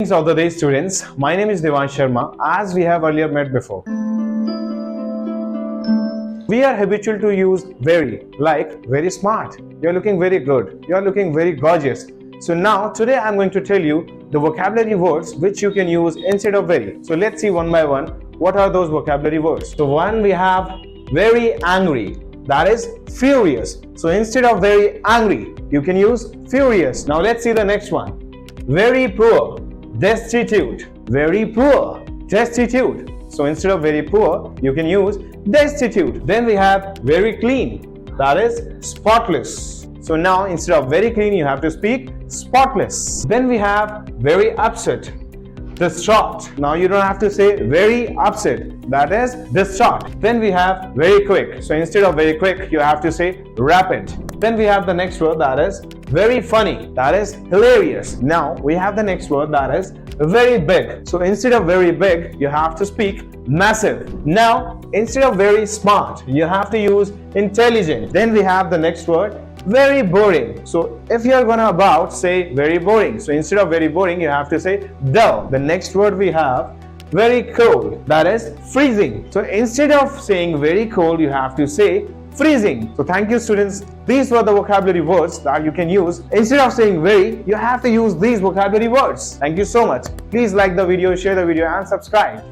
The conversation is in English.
Greetings of the day, students. My name is Devansh Sharma, as we have earlier met before. We are habitual to use very, like very smart. You're looking very good. You're looking very gorgeous. So now, today I'm going to tell you the vocabulary words which you can use instead of very. So let's see one by one what are those vocabulary words. So one, we have very angry. That is furious. So instead of very angry, you can use furious. Now let's see the next one. Very poor. Destitute. Very poor. Destitute. So instead of very poor, you can use destitute. Then we have very clean. That is spotless. So now instead of very clean, you have to speak spotless. Then we have very upset. Distraught. Now you don't have to say very upset. That is distraught. Then we have very quick. So instead of very quick, you have to say rapid. Then we have the next word, that is very funny. That is hilarious. Now we have the next word, that is very big. So instead of very big, you have to speak massive. Now instead of very smart, you have to use intelligent. Then we have the next word, very boring. So if you are gonna say very boring. So instead of very boring, you have to say dull. The next word we have very cold. That is freezing. So instead of saying very cold, you have to say freezing. So thank you, students. These were the vocabulary words that you can use. Instead of saying very, you have to use these vocabulary words. Thank you so much. Please like the video, share the video and subscribe.